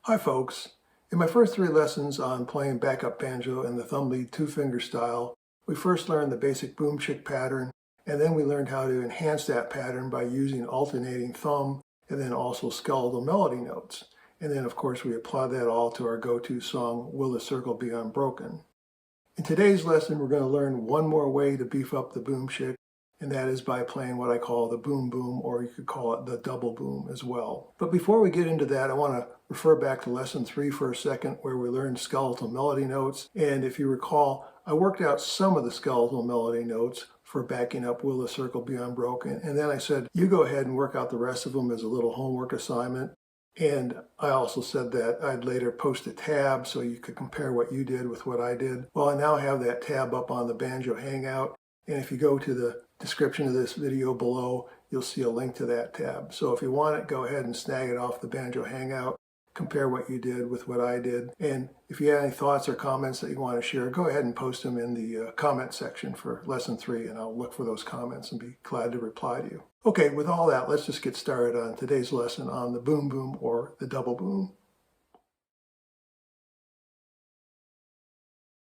Hi folks. In my first 3 lessons on playing backup banjo in the thumb lead 2-finger style, we first learned the basic boom chick pattern, and then we learned how to enhance that pattern by using alternating thumb and then also skeletal melody notes. And then of course we applied that all to our go-to song, Will the Circle Be Unbroken? In today's lesson, we're going to learn one more way to beef up the boom chick, and that is by playing what I call the boom boom, or you could call it the double boom as well. But before we get into that, I want to refer back to lesson 3 for a second, where we learned skeletal melody notes. And if you recall, I worked out some of the skeletal melody notes for backing up Will the Circle Be Unbroken. And then I said, you go ahead and work out the rest of them as a little homework assignment. And I also said that I'd later post a tab so you could compare what you did with what I did. Well, I now have that tab up on the Banjo Hangout. And if you go to the description of this video below, you'll see a link to that tab. So if you want it, go ahead and snag it off the Banjo Hangout, compare what you did with what I did. And if you have any thoughts or comments that you want to share, go ahead and post them in the comment section for lesson 3, and I'll look for those comments and be glad to reply to you. Okay, with all that, let's just get started on today's lesson on the boom boom or the double boom.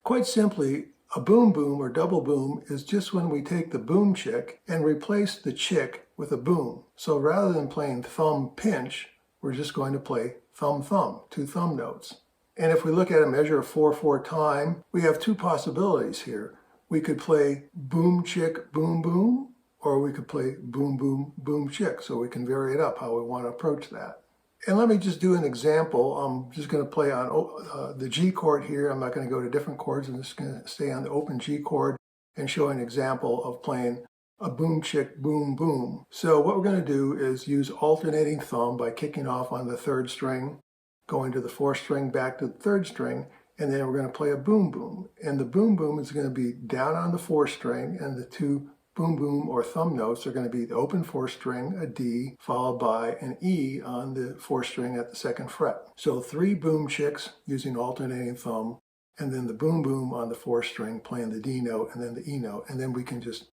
Quite simply, a boom boom or double boom is just when we take the boom chick and replace the chick with a boom. So rather than playing thumb pinch, we're just going to play thumb thumb, 2 thumb notes. And if we look at a measure of 4/4 time, we have 2 possibilities here. We could play boom chick boom boom, or we could play boom boom boom chick. So we can vary it up how we want to approach that. And let me just do an example. I'm just going to play on the G chord here. I'm not going to go to different chords. I'm just going to stay on the open G chord and show an example of playing a boom chick boom boom. So what we're going to do is use alternating thumb by kicking off on the 3rd string, going to the 4th string, back to the 3rd string, and then we're going to play a boom boom. And the boom boom is going to be down on the 4th string, and the 2 boom boom or thumb notes are going to be the open 4th string, a D, followed by an E on the 4th string at the 2nd fret. So 3 boom chicks using alternating thumb, and then the boom boom on the 4th string playing the D note and then the E note, and then we can just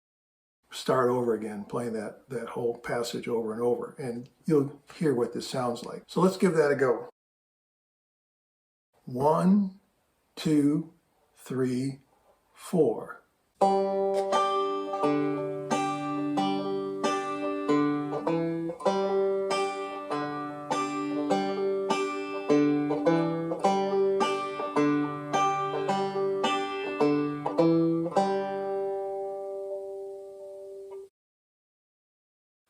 start over again playing that whole passage over and over, and you'll hear what this sounds like. So let's give that a go. 1, 2, 3, 4.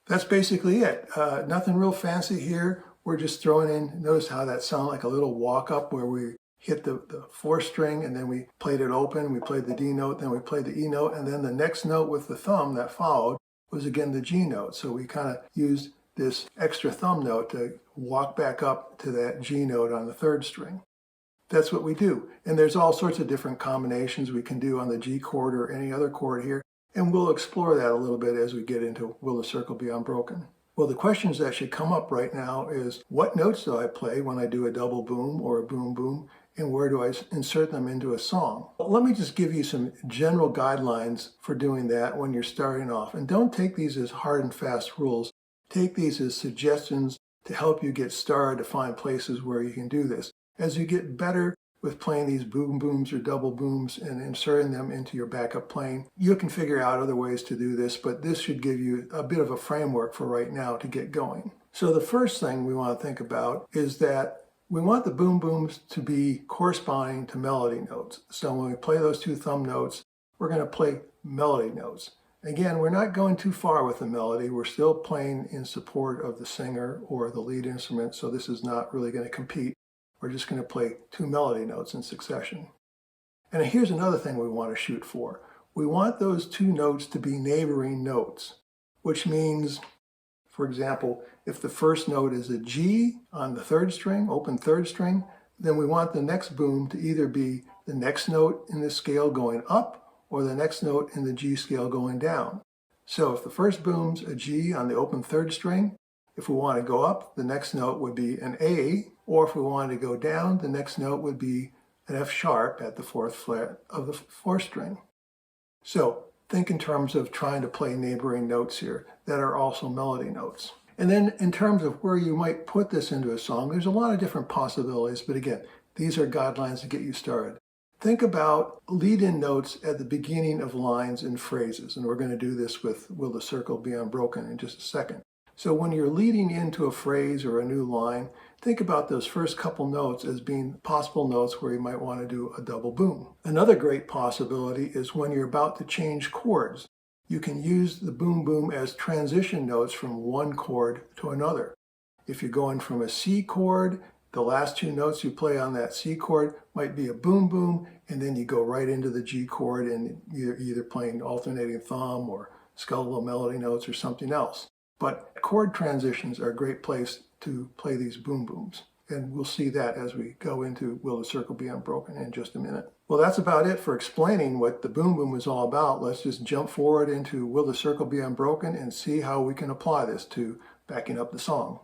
That's basically it. Nothing real fancy here. We're just throwing in, notice how that sounded like a little walk up where we hit the 4th string and then we played it open, we played the D note, then we played the E note, and then the next note with the thumb that followed was again the G note. So we kind of used this extra thumb note to walk back up to that G note on the 3rd string. That's what we do. And there's all sorts of different combinations we can do on the G chord or any other chord here. And we'll explore that a little bit as we get into Will the Circle Be Unbroken? Well, the questions that should come up right now is, what notes do I play when I do a double boom or a boom boom, and where do I insert them into a song? Well, let me just give you some general guidelines for doing that when you're starting off. And don't take these as hard and fast rules. Take these as suggestions to help you get started to find places where you can do this. As you get better with playing these boom booms or double booms and inserting them into your backup playing, you can figure out other ways to do this, but this should give you a bit of a framework for right now to get going. So the first thing we want to think about is that we want the boom booms to be corresponding to melody notes. So when we play those 2 thumb notes, we're going to play melody notes. Again, we're not going too far with the melody. We're still playing in support of the singer or the lead instrument, so this is not really going to compete. We're just going to play 2 melody notes in succession. And here's another thing we want to shoot for. We want those 2 notes to be neighboring notes, which means, for example, if the first note is a G on the 3rd string, open 3rd string, then we want the next boom to either be the next note in the scale going up or the next note in the G scale going down. So if the first boom's a G on the open 3rd string, if we want to go up, the next note would be an A, or if we wanted to go down, the next note would be an F sharp at the 4th fret of the 4th string. So think in terms of trying to play neighboring notes here that are also melody notes. And then in terms of where you might put this into a song, there's a lot of different possibilities, but again, these are guidelines to get you started. Think about lead-in notes at the beginning of lines and phrases, and we're going to do this with Will the Circle Be Unbroken in just a second. So when you're leading into a phrase or a new line, think about those first couple notes as being possible notes where you might want to do a double boom. Another great possibility is when you're about to change chords. You can use the boom boom as transition notes from one chord to another. If you're going from a C chord, the last two notes you play on that C chord might be a boom boom, and then you go right into the G chord and you're either playing alternating thumb or skeletal melody notes or something else. But chord transitions are a great place to play these boom booms. And we'll see that as we go into Will the Circle Be Unbroken in just a minute. Well, that's about it for explaining what the boom boom is all about. Let's just jump forward into Will the Circle Be Unbroken and see how we can apply this to backing up the song.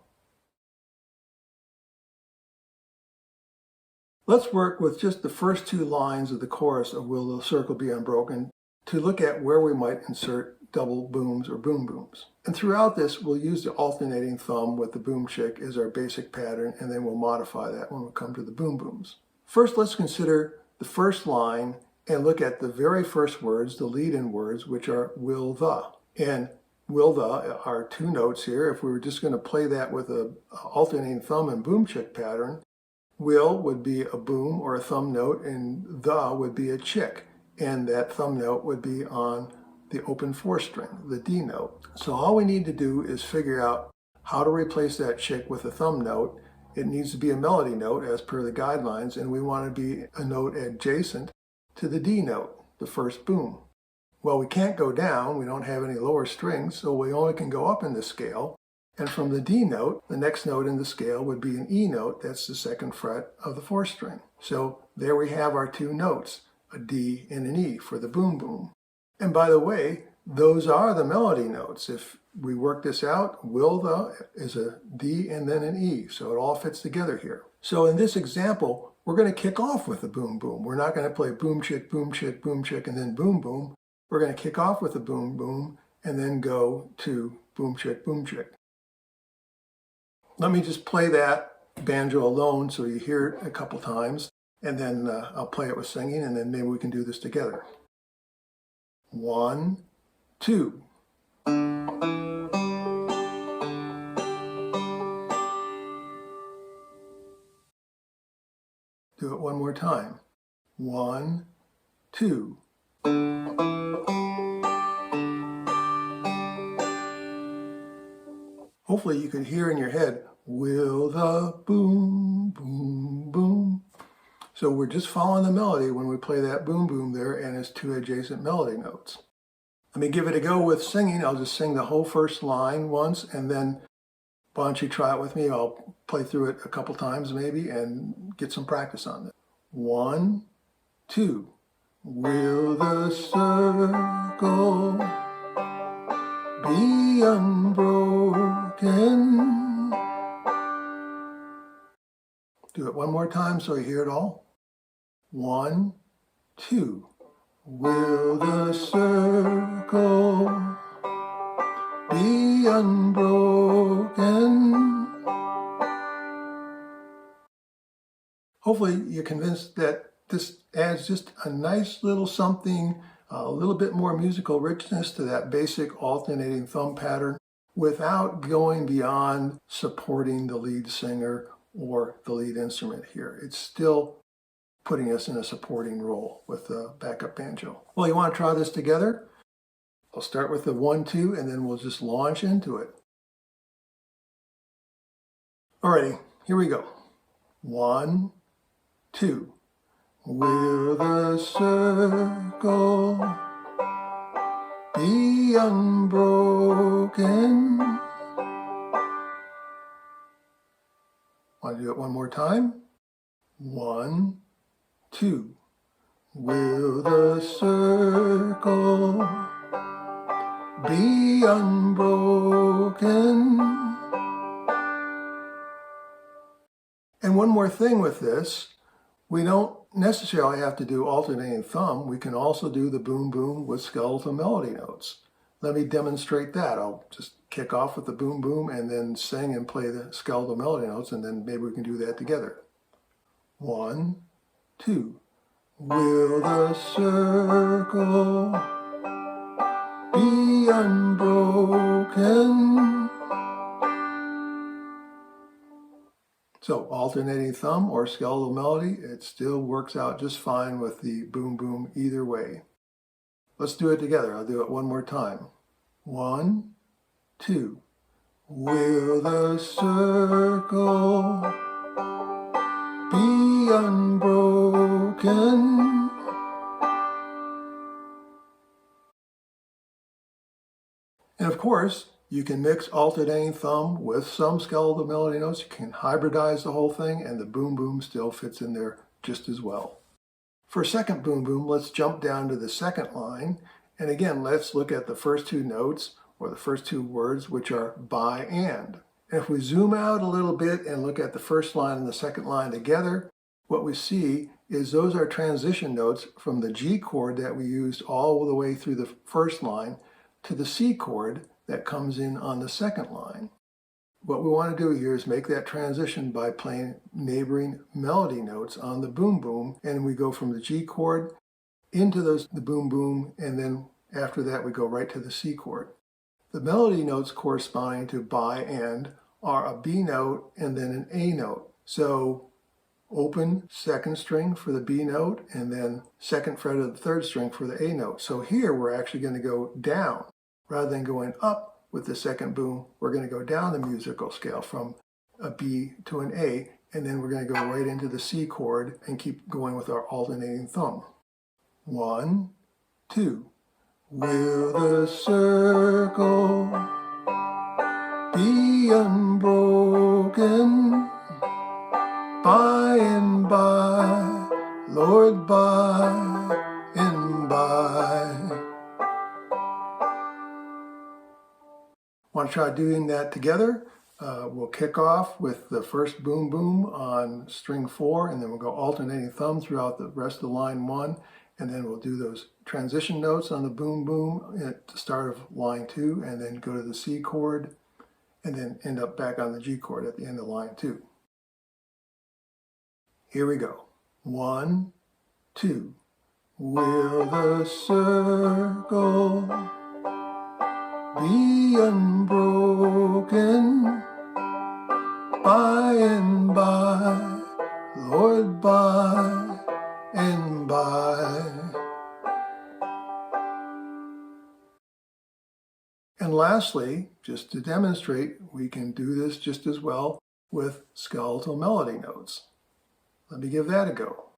Let's work with just the first two lines of the chorus of Will the Circle Be Unbroken to look at where we might insert double booms or boom booms. And throughout this, we'll use the alternating thumb with the boom chick as our basic pattern, and then we'll modify that when we come to the boom booms. First, let's consider the first line and look at the very first words, the lead-in words, which are will the. And will the are two notes here. If we were just going to play that with a alternating thumb and boom chick pattern, will would be a boom or a thumb note, and the would be a chick. And that thumb note would be on the open four string, the D note. So all we need to do is figure out how to replace that chick with a thumb note. It needs to be a melody note as per the guidelines, and we want to be a note adjacent to the D note, the first boom. Well, we can't go down, we don't have any lower strings, so we only can go up in the scale. And from the D note, the next note in the scale would be an E note, that's the second fret of the fourth string. So there we have our two notes, a D and an E for the boom boom. And by the way, those are the melody notes. If we work this out, will the is a D and then an E, so it all fits together here. So in this example, we're going to kick off with the boom boom. We're not going to play boom chick, boom chick, boom chick, and then boom boom. We're going to kick off with the boom boom and then go to boom chick, boom chick. Let me just play that banjo alone so you hear it a couple times, and then I'll play it with singing, and then maybe we can do this together. 1, 2. Do it one more time. 1, 2. Hopefully you could hear in your head, will the boom, boom, boom. So we're just following the melody when we play that boom boom there and its two adjacent melody notes. Let me give it a go with singing. I'll just sing the whole first line once, and then why don't you try it with me? I'll play through it a couple times maybe and get some practice on it. 1, 2. Will the circle be unbroken? Do it one more time so you hear it all. 1, 2. Will the circle be unbroken? Hopefully you're convinced that this adds just a nice little something, a little bit more musical richness to that basic alternating thumb pattern without going beyond supporting the lead singer or the lead instrument here. It's still putting us in a supporting role with the backup banjo. Well, you want to try this together? I'll start with the 1, 2, and then we'll just launch into it. Alrighty, here we go. 1, 2. Will the circle be unbroken? Want to do it one more time? 1, 2. Will the circle be unbroken? And one more thing with this, we don't necessarily have to do alternating thumb. We can also do the boom boom with skeletal melody notes. Let me demonstrate that. I'll just kick off with the boom boom and then sing and play the skeletal melody notes, and then maybe we can do that together. 1, 2. Will the circle be unbroken? So alternating thumb or skeletal melody, it still works out just fine with the boom boom either way. Let's do it together. I'll do it one more time. 1, 2. Will the circle be unbroken? And of course, you can mix alternating thumb with some skeletal melody notes. You can hybridize the whole thing, and the boom boom still fits in there just as well. For a second boom boom, let's jump down to the second line. And again, let's look at the first two notes, or the first two words, which are by and. And if we zoom out a little bit and look at the first line and the second line together, what we see is those are transition notes from the G chord that we used all the way through the first line to the C chord that comes in on the second line. What we want to do here is make that transition by playing neighboring melody notes on the boom boom, and we go from the G chord into the boom boom, and then after that we go right to the C chord. The melody notes corresponding to by and are a B note and then an A note. So open second string for the B note and then second fret of the third string for the A note. So here we're actually going to go down. Rather than going up with the second boom, we're going to go down the musical scale from a B to an A, and then we're going to go right into the C chord and keep going with our alternating thumb. 1, 2. Will the circle be unbroken? By and by, Lord, by and by. Want to try doing that together? We'll kick off with the first boom boom on string 4, and then we'll go alternating thumb throughout the rest of the line 1, and then we'll do those transition notes on the boom boom at the start of line 2, and then go to the C chord, and then end up back on the G chord at the end of line 2. Here we go. 1, 2. Will the circle be unbroken? By and by, Lord, by and by. And lastly, just to demonstrate, we can do this just as well with skeletal melody notes. Let me give that a go.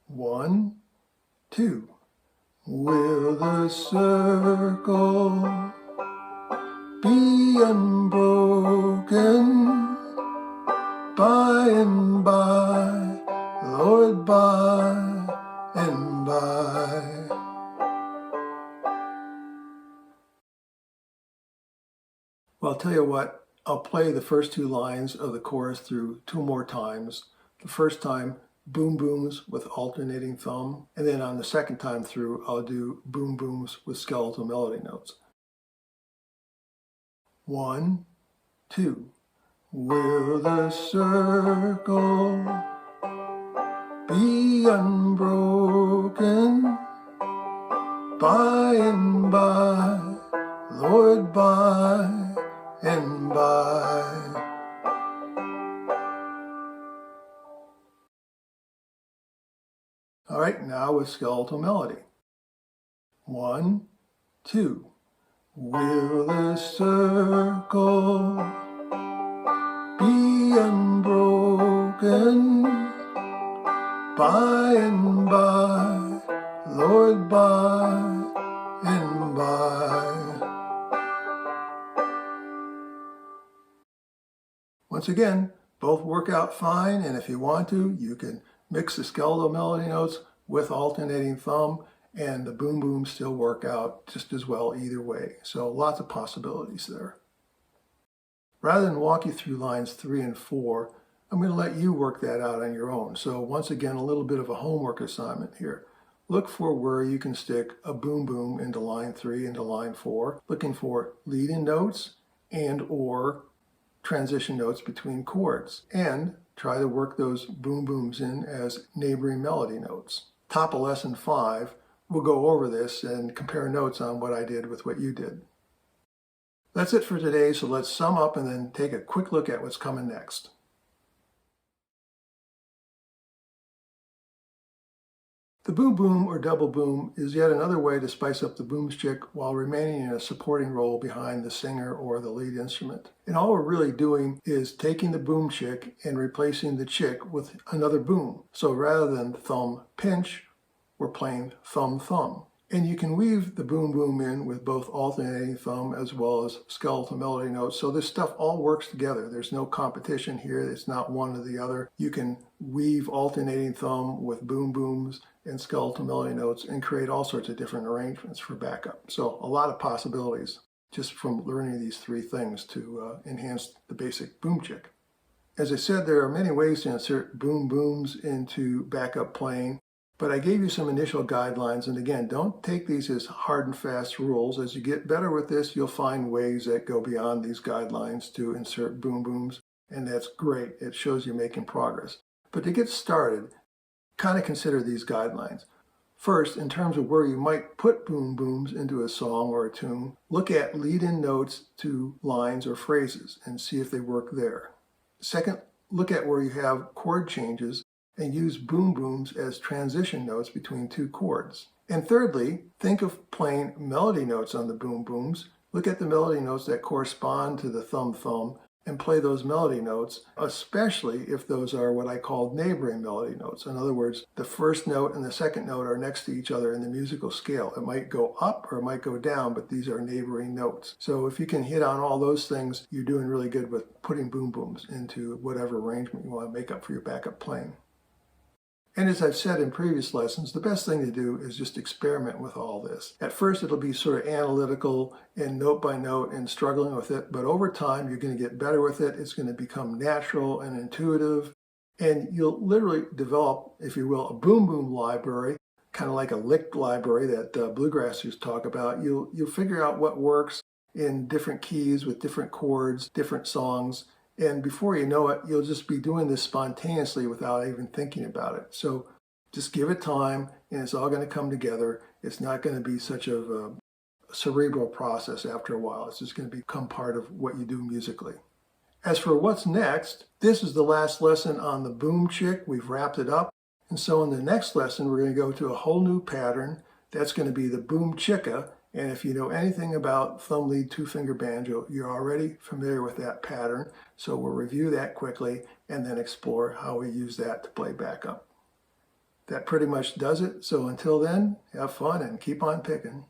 1, 2. Will the circle be unbroken? By and by, Lord, by and by. Well, I'll tell you what, I'll play the first two lines of the chorus through 2 more times. The first time, boom booms with alternating thumb, and then on the second time through, I'll do boom booms with skeletal melody notes. 1, 2. Will the circle be unbroken? By and by, Lord, by and by. All right, now with skeletal melody. 1, 2. Will the circle be unbroken? By and by, Lord, by and by. Once again, both work out fine, and if you want to, you can mix the skeletal melody notes with alternating thumb, and the boom booms still work out just as well either way. So lots of possibilities there. Rather than walk you through lines 3 and 4, I'm going to let you work that out on your own. So once again, a little bit of a homework assignment here. look for where you can stick a boom boom into line 3 into line 4, looking for lead-in notes and or transition notes between chords, and try to work those boom booms in as neighboring melody notes. Top of lesson 5, we'll go over this and compare notes on what I did with what you did. That's it for today, so let's sum up and then take a quick look at what's coming next. The boom boom or double boom is yet another way to spice up the boomstick while remaining in a supporting role behind the singer or the lead instrument. And all we're really doing is taking the boom chick and replacing the chick with another boom. So rather than thumb pinch, we're playing thumb thumb. And you can weave the boom boom in with both alternating thumb as well as skeletal melody notes. So this stuff all works together. There's no competition here. It's not one or the other. You can weave alternating thumb with boom booms and skeletal melody notes and create all sorts of different arrangements for backup. So a lot of possibilities just from learning these three things to enhance the basic boom chick. As I said, there are many ways to insert boom booms into backup playing. But I gave you some initial guidelines, and again, don't take these as hard and fast rules. As you get better with this, you'll find ways that go beyond these guidelines to insert boom booms, and that's great. It shows you're making progress. But to get started, kind of consider these guidelines. First, in terms of where you might put boom booms into a song or a tune, look at lead-in notes to lines or phrases and see if they work there. Second, look at where you have chord changes and use boom booms as transition notes between two chords. And thirdly, think of playing melody notes on the boom booms. Look at the melody notes that correspond to the thumb thumb and play those melody notes, especially if those are what I call neighboring melody notes. In other words, the first note and the second note are next to each other in the musical scale. It might go up or it might go down, but these are neighboring notes. So if you can hit on all those things, you're doing really good with putting boom booms into whatever arrangement you want to make up for your backup playing. And as I've said in previous lessons, the best thing to do is just experiment with all this. At first, it'll be sort of analytical and note by note and struggling with it, but over time, you're going to get better with it. It's going to become natural and intuitive, and you'll literally develop, if you will, a boom boom library, kind of like a lick library that bluegrassers talk about. You'll figure out what works in different keys with different chords, different songs. And before you know it, you'll just be doing this spontaneously without even thinking about it. So just give it time and it's all going to come together. It's not going to be such a cerebral process after a while. It's just going to become part of what you do musically. As for what's next, this is the last lesson on the boom chick. We've wrapped it up. And so in the next lesson, we're going to go to a whole new pattern. That's going to be the boom chicka. And if you know anything about thumb lead two-finger banjo, you're already familiar with that pattern. So we'll review that quickly and then explore how we use that to play backup. That pretty much does it. So until then, have fun and keep on picking.